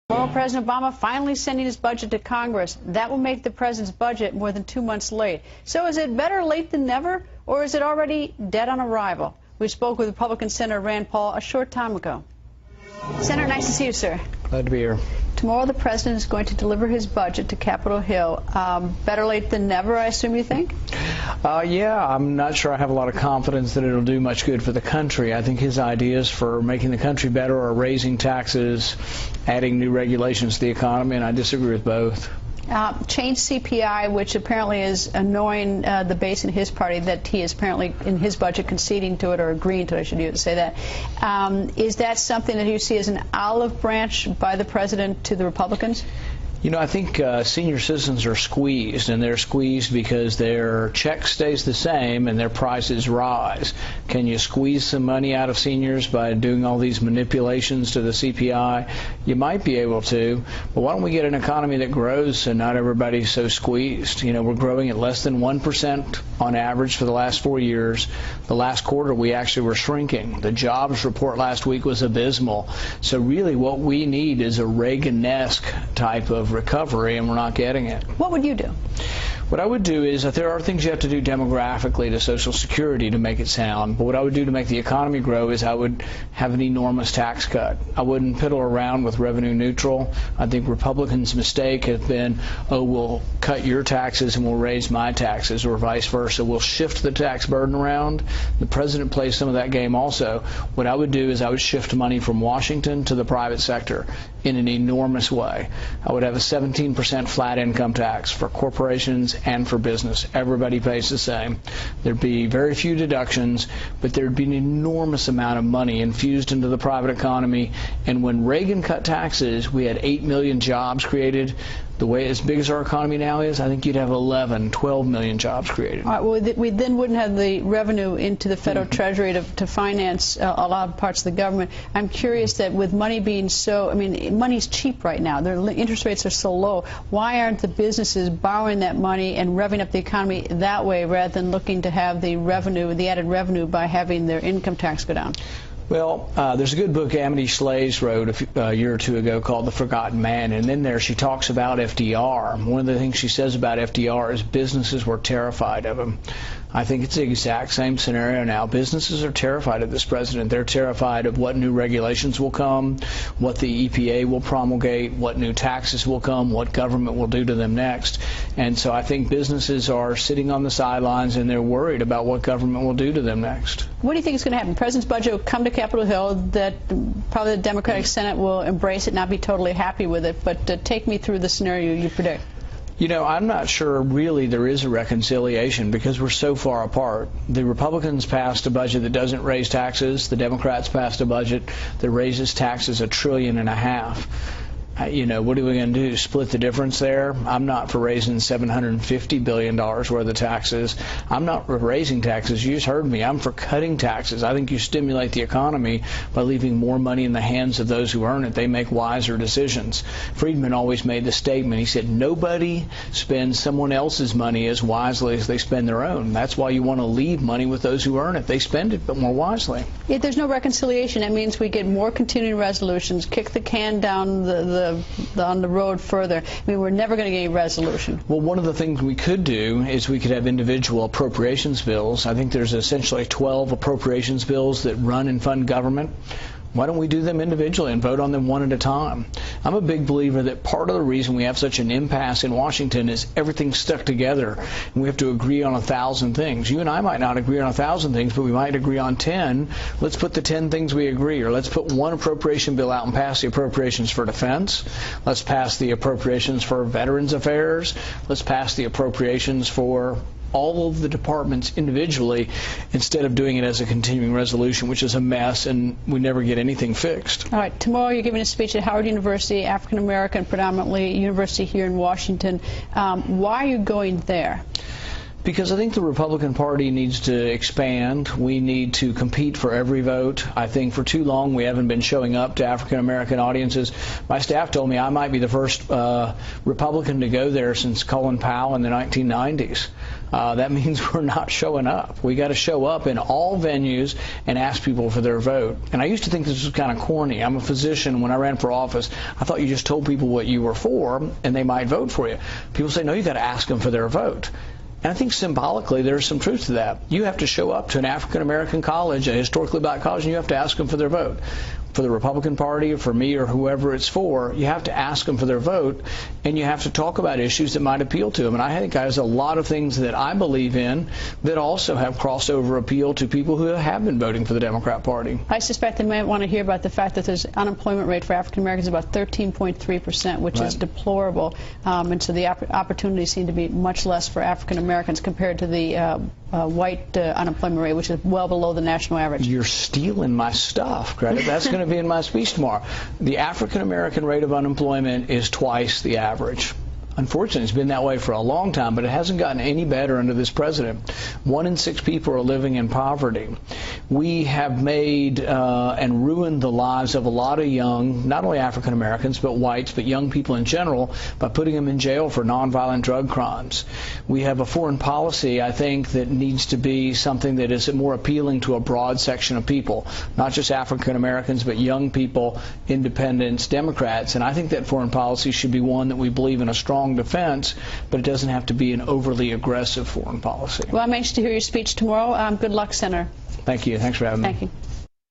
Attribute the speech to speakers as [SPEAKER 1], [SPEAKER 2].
[SPEAKER 1] Well, President Obama finally sending his budget to Congress. That will make the president's budget more than 2 months late. So is it better late than never, or is it already dead on arrival? We spoke with Republican Senator Rand Paul a short time ago. Senator, nice to see you, sir.
[SPEAKER 2] Glad to be here.
[SPEAKER 1] Tomorrow the president is going to deliver his budget to Capitol Hill. Better late than never, I assume you think?
[SPEAKER 2] Yeah, I'm not sure I have a lot of confidence that it'll do much good for the country. I think his ideas for making the country better are raising taxes, adding new regulations to the economy, and I disagree with both.
[SPEAKER 1] Change CPI, which apparently is annoying the base in his party, that he is apparently in his budget conceding to it, or agreeing to it, I should say that. Is that something that you see as an olive branch by the president to the Republicans? You know,
[SPEAKER 2] I think senior citizens are squeezed, and they're squeezed because their check stays the same and their prices rise. Can you squeeze some money out of seniors by doing all these manipulations to the CPI? You might be able to, but why don't we get an economy that grows so not everybody's so squeezed? You know, we're growing at less than 1% on average for the last 4 years. The last quarter, we actually were shrinking. The jobs report last week was abysmal. So really what we need is a Reagan-esque type of recovery, and we're not getting it.
[SPEAKER 1] What would you do?
[SPEAKER 2] What I would do is that there are things you have to do demographically to Social Security to make it sound, but what I would do to make the economy grow is I would have an enormous tax cut. I wouldn't piddle around with revenue neutral. I think Republicans' mistake has been, oh, we'll cut your taxes and we'll raise my taxes, or vice versa. We'll shift the tax burden around. The president plays some of that game also. What I would do is I would shift money from Washington to the private sector in an enormous way. I would have a 17% flat income tax for corporations and for business. Everybody pays the same. There'd be very few deductions, but there'd be an enormous amount of money infused into the private economy. And when Reagan cut taxes, we had 8 million jobs created. The way as big as our economy now is, I think you'd have 11, 12 million jobs created.
[SPEAKER 1] All right, well, we then wouldn't have the revenue into the federal treasury to finance a lot of parts of the government. I'm curious that with money being so, I mean, money's cheap right now. Their interest rates are so low. Why aren't the businesses borrowing that money and revving up the economy that way, rather than looking to have the revenue, the added revenue, by having their income tax go down?
[SPEAKER 2] Well, there's a good book Amity Shlaes wrote a year or two ago called The Forgotten Man, and in there she talks about FDR. One of the things she says about FDR is businesses were terrified of him. I think it's the exact same scenario now. Businesses are terrified of this president. They're terrified of what new regulations will come, what the EPA will promulgate, what new taxes will come, what government will do to them next. And so I think businesses are sitting on the sidelines and they're worried about what government will do to them next.
[SPEAKER 1] What do you think is going to happen? The president's budget will come to Capitol Hill, that probably the Democratic Senate will embrace it, not be totally happy with it, but take me through the scenario you predict.
[SPEAKER 2] You know, I'm not sure really there is a reconciliation because we're so far apart. The Republicans passed a budget that doesn't raise taxes. The Democrats passed a budget that raises taxes $1.5 trillion. You know, what are we going to do? Split the difference there? I'm not for raising $750 billion worth of taxes. I'm not for raising taxes. You just heard me. I'm for cutting taxes. I think you stimulate the economy by leaving more money in the hands of those who earn it. They make wiser decisions. Friedman always made the statement. He said, nobody spends someone else's money as wisely as they spend their own. That's why you want to leave money with those who earn it. They spend it, but more wisely.
[SPEAKER 1] If there's no reconciliation, that means we get more continuing resolutions, kick the can down on the road further. I mean, we're never going to get any resolution.
[SPEAKER 2] Well, one of the things we could do is we could have individual appropriations bills. I think there's essentially 12 appropriations bills that run and fund government. Why don't we do them individually and vote on them one at a time? I'm a big believer that part of the reason we have such an impasse in Washington is everything's stuck together, and we have to agree on 1,000 things. You and I might not agree on 1,000 things, but we might agree on 10. Let's put the 10 things we agree, or let's put one appropriation bill out and pass the appropriations for defense. Let's pass the appropriations for Veterans Affairs. Let's pass the appropriations for all of the departments individually, instead of doing it as a continuing resolution, which is a mess, and we never get anything fixed.
[SPEAKER 1] All right, tomorrow you're giving a speech at Howard University, African American predominantly university here in Washington. Why are you going there?
[SPEAKER 2] Because I think the Republican Party needs to expand. We need to compete for every vote. I think for too long we haven't been showing up to African American audiences. My staff told me I might be the first Republican to go there since Colin Powell in the 1990s. that means we're not showing up. We got to show up in all venues and ask people for their vote. And I used to think this was kind of corny. I'm a physician. When I ran for office, I thought you just told people what you were for and they might vote for you. People say, no, you got to ask them for their vote. And I think symbolically there's some truth to that. You have to show up to an African American college, a historically black college, and you have to ask them for their vote. For the Republican Party or for me or whoever it's for, you have to ask them for their vote, and you have to talk about issues that might appeal to them. And I think there's a lot of things that I believe in that also have crossover appeal to people who have been voting for the Democrat Party.
[SPEAKER 1] I suspect they might want to hear about the fact that there's unemployment rate for African Americans about 13.3%, which is deplorable. And so the opportunities seem to be much less for African Americans compared to the white unemployment rate, which is well below the national average.
[SPEAKER 2] You're stealing my stuff, Greta. That's going to be in my speech tomorrow. The African American rate of unemployment is twice the average. Unfortunately, it's been that way for a long time, but it hasn't gotten any better under this president. 1 in 6 people are living in poverty. We have made and ruined the lives of a lot of young, not only African Americans, but whites, but young people in general, by putting them in jail for nonviolent drug crimes. We have a foreign policy, I think, that needs to be something that is more appealing to a broad section of people, not just African Americans, but young people, independents, Democrats. And I think that foreign policy should be one that we believe in a strong defense, but it doesn't have to be an overly aggressive foreign policy.
[SPEAKER 1] Well, I'm anxious to hear your speech tomorrow. Good luck, Senator.
[SPEAKER 2] Thank you. Thanks for having me.
[SPEAKER 1] Thank you.